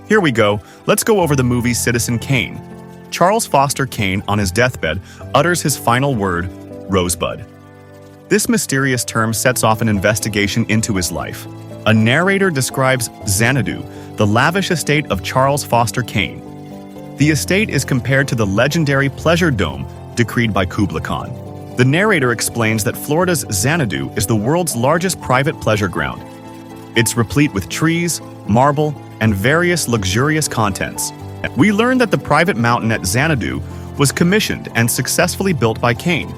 Here we go. Let's go over the movie Citizen Kane. Charles Foster Kane, on his deathbed, utters his final word, Rosebud. This mysterious term sets off an investigation into his life. A narrator describes Xanadu, the lavish estate of Charles Foster Kane. The estate is compared to the legendary Pleasure Dome decreed by Kublai Khan. The narrator explains that Florida's Xanadu is the world's largest private pleasure ground. It's replete with trees, marble, and various luxurious contents. We learn that the private mountain at Xanadu was commissioned and successfully built by Kane,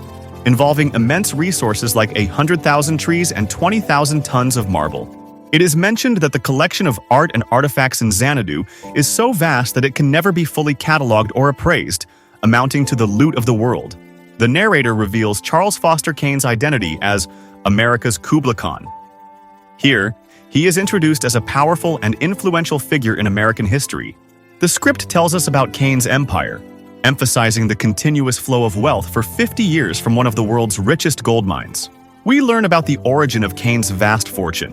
involving immense resources like 100,000 trees and 20,000 tons of marble. It is mentioned that the collection of art and artifacts in Xanadu is so vast that it can never be fully cataloged or appraised, amounting to the loot of the world. The narrator reveals Charles Foster Kane's identity as America's Kublai Khan. Here, he is introduced as a powerful and influential figure in American history. The script tells us about Kane's empire, emphasizing the continuous flow of wealth for 50 years from one of the world's richest gold mines. We learn about the origin of Kane's vast fortune.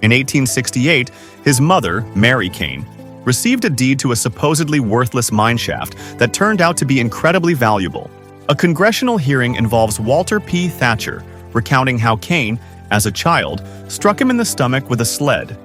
In 1868, his mother, Mary Kane, received a deed to a supposedly worthless mine shaft that turned out to be incredibly valuable. A congressional hearing involves Walter P. Thatcher, recounting how Kane, as a child, struck him in the stomach with a sled.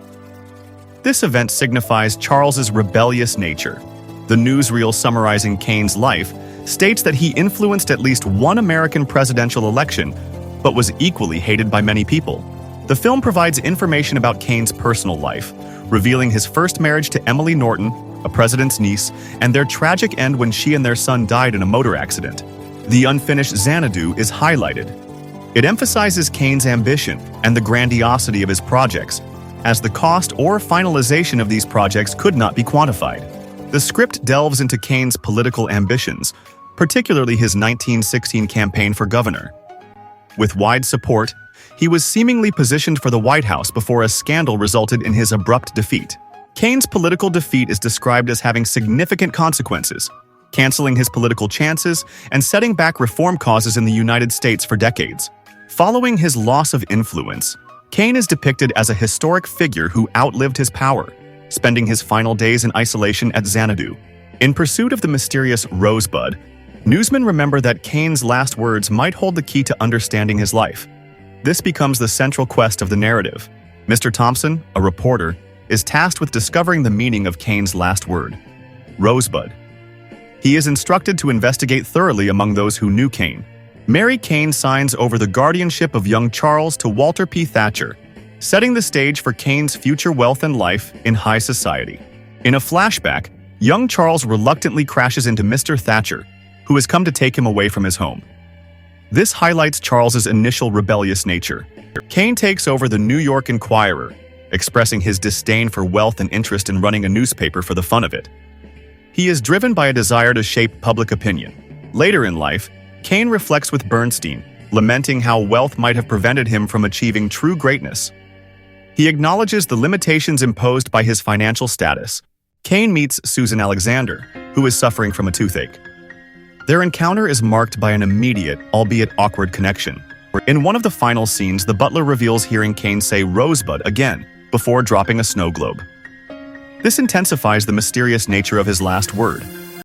This event signifies Charles's rebellious nature. The newsreel summarizing Kane's life states that he influenced at least one American presidential election, but was equally hated by many people. The film provides information about Kane's personal life, revealing his first marriage to Emily Norton, a president's niece, and their tragic end when she and their son died in a motor accident. The unfinished Xanadu is highlighted. It emphasizes Kane's ambition and the grandiosity of his projects, as the cost or finalization of these projects could not be quantified. The script delves into Kane's political ambitions, particularly his 1916 campaign for governor. With wide support, he was seemingly positioned for the White House before a scandal resulted in his abrupt defeat. Kane's political defeat is described as having significant consequences, canceling his political chances and setting back reform causes in the United States for decades. Following his loss of influence, Kane is depicted as a historic figure who outlived his power, spending his final days in isolation at Xanadu. In pursuit of the mysterious Rosebud, newsmen remember that Kane's last words might hold the key to understanding his life. This becomes the central quest of the narrative. Mr. Thompson, a reporter, is tasked with discovering the meaning of Kane's last word, Rosebud. He is instructed to investigate thoroughly among those who knew Kane. Mary Kane signs over the guardianship of young Charles to Walter P. Thatcher, setting the stage for Kane's future wealth and life in high society. In a flashback, young Charles reluctantly crashes into Mr. Thatcher, who has come to take him away from his home. This highlights Charles's initial rebellious nature. Kane takes over the New York Inquirer, expressing his disdain for wealth and interest in running a newspaper for the fun of it. He is driven by a desire to shape public opinion. Later in life, Kane reflects with Bernstein, lamenting how wealth might have prevented him from achieving true greatness. He acknowledges the limitations imposed by his financial status. Kane meets Susan Alexander, who is suffering from a toothache. Their encounter is marked by an immediate, albeit awkward connection. In one of the final scenes, the butler reveals hearing Kane say Rosebud again, before dropping a snow globe. This intensifies the mysterious nature of his last word.